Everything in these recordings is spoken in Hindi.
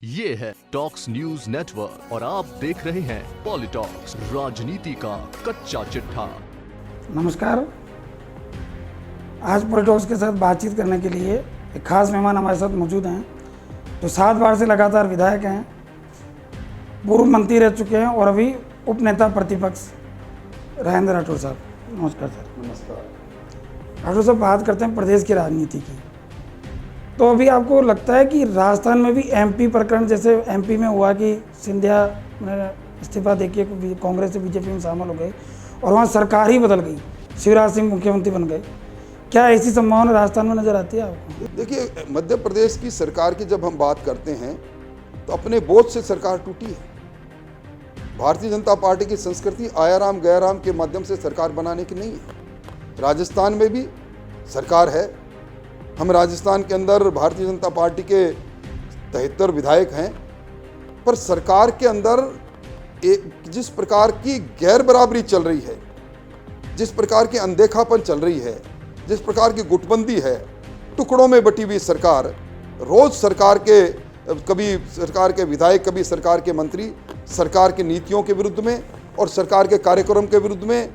ये है टॉक्स न्यूज नेटवर्क और आप देख रहे हैं पॉलिटॉक्स, राजनीति का कच्चा चिट्ठा। नमस्कार। आज पॉलिटॉक्स के साथ बातचीत करने के लिए एक खास मेहमान हमारे साथ मौजूद हैं जो 7 बार से लगातार विधायक हैं, पूर्व मंत्री रह चुके हैं और अभी उपनेता प्रतिपक्ष राजेंद्र राठौर साहब। नमस्कार सर। नमस्कार। राठौर साहब, बात करते हैं प्रदेश की राजनीति की। तो अभी आपको लगता है कि राजस्थान में भी एमपी प्रकरण, जैसे एमपी में हुआ कि सिंधिया ने इस्तीफा देके कांग्रेस से बीजेपी में शामिल हो गए और वहाँ सरकार ही बदल गई, शिवराज सिंह मुख्यमंत्री बन गए, क्या ऐसी संभावना राजस्थान में नजर आती है आपको? देखिए, मध्य प्रदेश की सरकार की जब हम बात करते हैं तो अपने बोझ से सरकार टूटी है। भारतीय जनता पार्टी की संस्कृति आयाराम गयाराम के माध्यम से सरकार बनाने की नहीं है। राजस्थान में भी सरकार है। हम राजस्थान के अंदर भारतीय जनता पार्टी के 73 विधायक हैं, पर सरकार के अंदर जिस प्रकार की गैर बराबरी चल रही है, जिस प्रकार की अनदेखापन चल रही है, जिस प्रकार की गुटबंदी है, टुकड़ों में बटी हुई सरकार, रोज सरकार के कभी सरकार के विधायक, कभी सरकार के मंत्री सरकार की नीतियों के विरुद्ध में और सरकार के कार्यक्रम के विरुद्ध में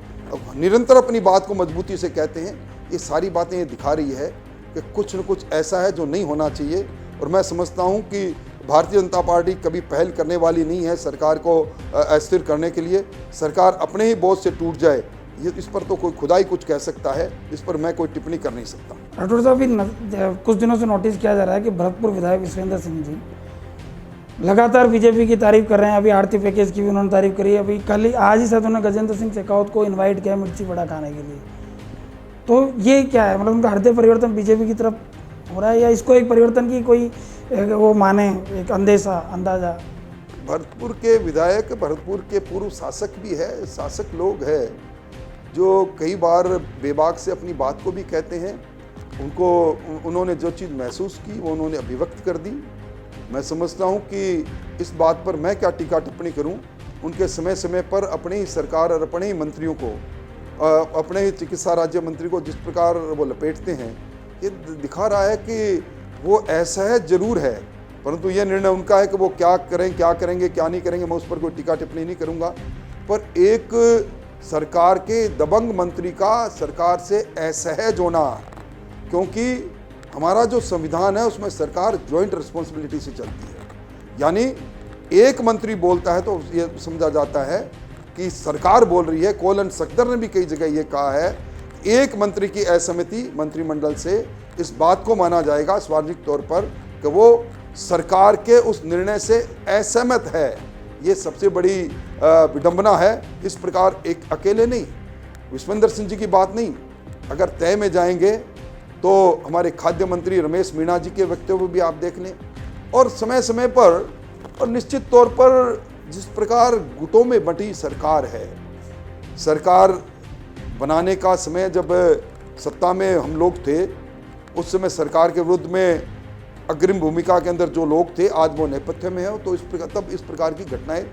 निरंतर अपनी बात को मजबूती से कहते हैं। ये सारी बातें ये दिखा रही है कि कुछ न कुछ ऐसा है जो नहीं होना चाहिए। और मैं समझता हूं कि भारतीय जनता पार्टी कभी पहल करने वाली नहीं है सरकार को अस्थिर करने के लिए। सरकार अपने ही बोझ से टूट जाए, ये इस पर तो कोई खुदा ही कुछ कह सकता है, इस पर मैं कोई टिप्पणी कर नहीं सकता। राठौर साहब, कुछ दिनों से नोटिस किया जा रहा है कि भरतपुर विधायक विश्वेंद्र सिंह जी लगातार बीजेपी की तारीफ कर रहे हैं। अभी आरती पैकेज की भी उन्होंने तारीफ करी है। अभी कल ही आज ही शायद उन्होंने गजेंद्र सिंह शेखावत को इन्वाइट किया मिर्ची बड़ा खाने के लिए। तो ये क्या है, मतलब उनका हृदय परिवर्तन बीजेपी की तरफ हो रहा है या इसको एक परिवर्तन की कोई वो माने, एक अंदाजा? भरतपुर के विधायक भरतपुर के पूर्व शासक भी है, शासक लोग हैं जो कई बार बेबाक से अपनी बात को भी कहते हैं। उन्होंने जो चीज़ महसूस की वो उन्होंने अभिव्यक्त कर दी। मैं समझता हूं कि इस बात पर मैं क्या टीका टिप्पणी करूं। उनके समय समय पर अपनी ही सरकार और अपने ही मंत्रियों को, अपने ही चिकित्सा राज्य मंत्री को जिस प्रकार वो लपेटते हैं, ये दिखा रहा है कि वो ऐसा है जरूर है, परंतु ये निर्णय उनका है कि वो क्या करें, क्या करेंगे, क्या नहीं करेंगे। मैं उस पर कोई टीका टिप्पणी नहीं करूंगा। पर एक सरकार के दबंग मंत्री का सरकार से असहज होना, क्योंकि हमारा जो संविधान है उसमें सरकार ज्वाइंट रिस्पॉन्सिबिलिटी से चलती है, यानी एक मंत्री बोलता है तो ये समझा जाता है कि सरकार बोल रही है। कोलन सख्दर ने भी कई जगह ये कहा है, एक मंत्री की असहमति मंत्रिमंडल से इस बात को माना जाएगा सार्वजनिक तौर पर कि वो सरकार के उस निर्णय से असहमत है। ये सबसे बड़ी विडंबना है। इस प्रकार एक अकेले नहीं, विश्वेंद्र सिंह जी की बात नहीं, अगर तय में जाएंगे तो हमारे खाद्य मंत्री रमेश मीणा जी के वक्तव्य भी आप देख लें। और समय समय पर और निश्चित तौर पर जिस प्रकार गुटों में बंटी सरकार है, सरकार बनाने का समय जब सत्ता में हम लोग थे, उस समय सरकार के विरुद्ध में अग्रिम भूमिका के अंदर जो लोग थे, आज वो नेपथ्य में है। तो तब इस प्रकार की घटनाएं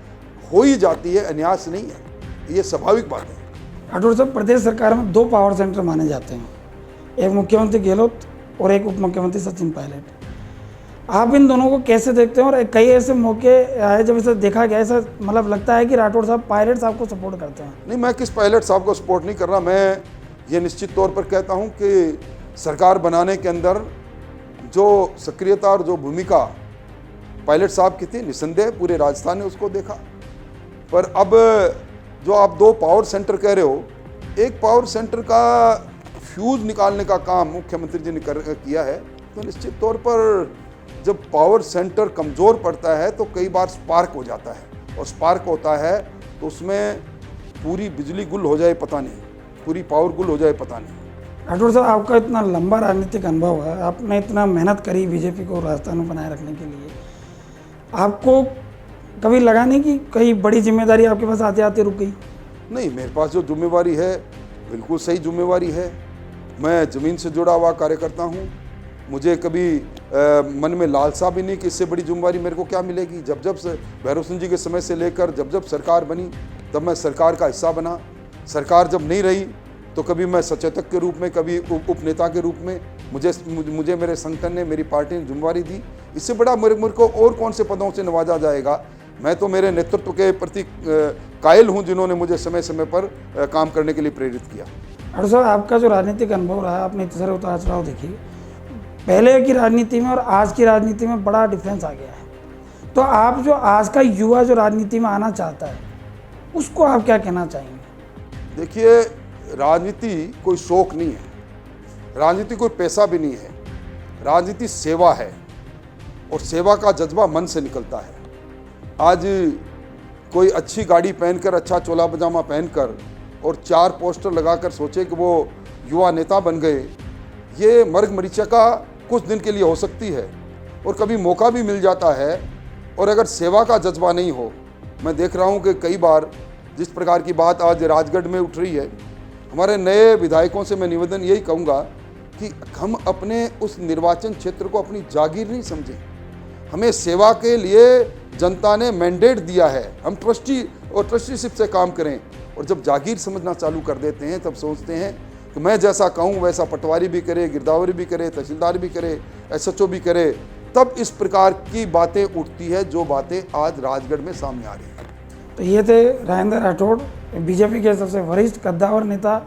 हो ही जाती है, अन्यास नहीं है, ये स्वाभाविक बात है। राठौर साहब, प्रदेश सरकार में 2 पावर सेंटर माने जाते हैं, एक मुख्यमंत्री गहलोत और एक उप मुख्यमंत्री सचिन पायलट। आप इन दोनों को कैसे देखते हैं? और कई ऐसे मौके आए जब इसे देखा गया, ऐसा मतलब लगता है कि राठौर साहब पायलट साहब को सपोर्ट करते हैं। नहीं, मैं किस पायलट साहब को सपोर्ट नहीं कर रहा। मैं ये निश्चित तौर पर कहता हूं कि सरकार बनाने के अंदर जो सक्रियता और जो भूमिका पायलट साहब की थी, निसंदेह पूरे राजस्थान ने उसको देखा। पर अब जो आप 2 पावर सेंटर कह रहे हो, एक पावर सेंटर का फ्यूज निकालने का काम मुख्यमंत्री जी ने किया है। तो निश्चित तौर पर जब पावर सेंटर कमज़ोर पड़ता है तो कई बार स्पार्क हो जाता है, और स्पार्क होता है तो उसमें पूरी बिजली गुल हो जाए पता नहीं, पूरी पावर गुल हो जाए पता नहीं। राठौर साहब, आपका इतना लंबा राजनीतिक अनुभव है, आपने इतना मेहनत करी बीजेपी को राजस्थान में बनाए रखने के लिए, आपको कभी लगा नहीं कि कई बड़ी जिम्मेदारी आपके पास आते आते रुक गई? नहीं, मेरे पास जो जिम्मेवारी है बिल्कुल सही जिम्मेवारी है। मैं ज़मीन से जुड़ा हुआ कार्यकर्ता हूँ। मुझे कभी मन में लालसा भी नहीं कि इससे बड़ी जिम्मेवारी मेरे को क्या मिलेगी। जब जब भैरव सिंह जी के समय से लेकर जब जब सरकार बनी, तब मैं सरकार का हिस्सा बना। सरकार जब नहीं रही तो कभी मैं सचेतक के रूप में, कभी उपनेता के रूप में मुझे मेरे संगठन ने, मेरी पार्टी ने जिम्मेवारी दी इससे बड़ा मेरे को और कौन से पदों से नवाजा जाएगा। मैं तो मेरे नेतृत्व के प्रति कायल हूं, जिन्होंने मुझे समय समय पर काम करने के लिए प्रेरित किया। और सर, आपका जो राजनीतिक अनुभव रहा, आपने इतने सारे उतार चढ़ाव देखी, पहले की राजनीति में और आज की राजनीति में बड़ा डिफरेंस आ गया है। तो आप जो आज का युवा जो राजनीति में आना चाहता है, उसको आप क्या कहना चाहेंगे? देखिए, राजनीति कोई शौक नहीं है, राजनीति कोई पैसा भी नहीं है, राजनीति सेवा है और सेवा का जज्बा मन से निकलता है। आज कोई अच्छी गाड़ी पहनकर, अच्छा चोला पजामा पहनकर और 4 पोस्टर लगाकर सोचे कि वो युवा नेता बन गए, ये मर्ग मरीचिका का कुछ दिन के लिए हो सकती है और कभी मौका भी मिल जाता है। और अगर सेवा का जज्बा नहीं हो, मैं देख रहा हूँ कि कई बार जिस प्रकार की बात आज राजगढ़ में उठ रही है, हमारे नए विधायकों से मैं निवेदन यही कहूँगा कि हम अपने उस निर्वाचन क्षेत्र को अपनी जागीर नहीं समझें। हमें सेवा के लिए जनता ने मैंडेट दिया है, हम ट्रस्टी और ट्रस्टीशिप से काम करें। और जब जागीर समझना चालू कर देते हैं, तब सोचते हैं कि मैं जैसा कहूँ वैसा पटवारी भी करे, गिरदावरी भी करे, तहसीलदार भी करे, SHO भी करे, तब इस प्रकार की बातें उठती है जो बातें आज राजगढ़ में सामने आ रही हैं। तो ये थे राजेंद्र राठौड़, बीजेपी के सबसे वरिष्ठ कद्दावर नेता,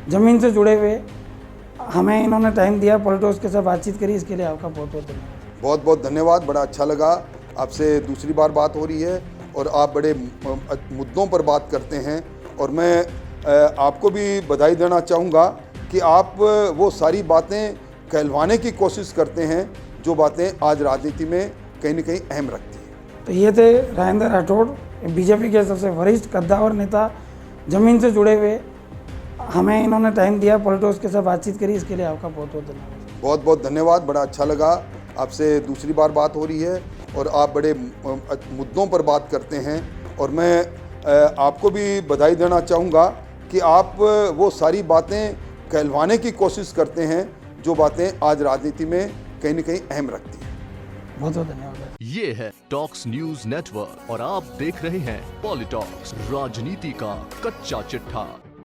जमीन से जुड़े हुए। हमें इन्होंने टाइम दिया, पॉलिटिक्स के साथ बातचीत करी, इसके लिए आपका बहुत बहुत धन्यवाद। बहुत बहुत धन्यवाद, बड़ा अच्छा लगा। आपसे दूसरी बार बात हो रही है और आप बड़े मुद्दों पर बात करते हैं और मैं आपको भी बधाई देना चाहूँगा कि आप वो सारी बातें कहलवाने की कोशिश करते हैं जो बातें आज राजनीति में कहीं न कहीं अहम रखती हैं। तो ये थे राजेंद्र राठौड़, बीजेपी के सबसे वरिष्ठ कद्दावर नेता, जमीन से जुड़े हुए। हमें इन्होंने टाइम दिया, पॉलिटिक्स के साथ बातचीत करी, इसके लिए आपका बहुत बहुत धन्यवाद। बहुत बहुत धन्यवाद, बड़ा अच्छा लगा। आपसे दूसरी बार बात हो रही है और आप बड़े मुद्दों पर बात करते हैं और मैं आपको भी बधाई देना चाहूँगा कि आप वो सारी बातें कहलवाने की कोशिश करते हैं जो बातें आज राजनीति में कहीं न कहीं अहम रखती हैं। बहुत बहुत धन्यवाद। ये है टॉक्स न्यूज नेटवर्क और आप देख रहे हैं पॉलिटॉक्स, राजनीति का कच्चा चिट्ठा।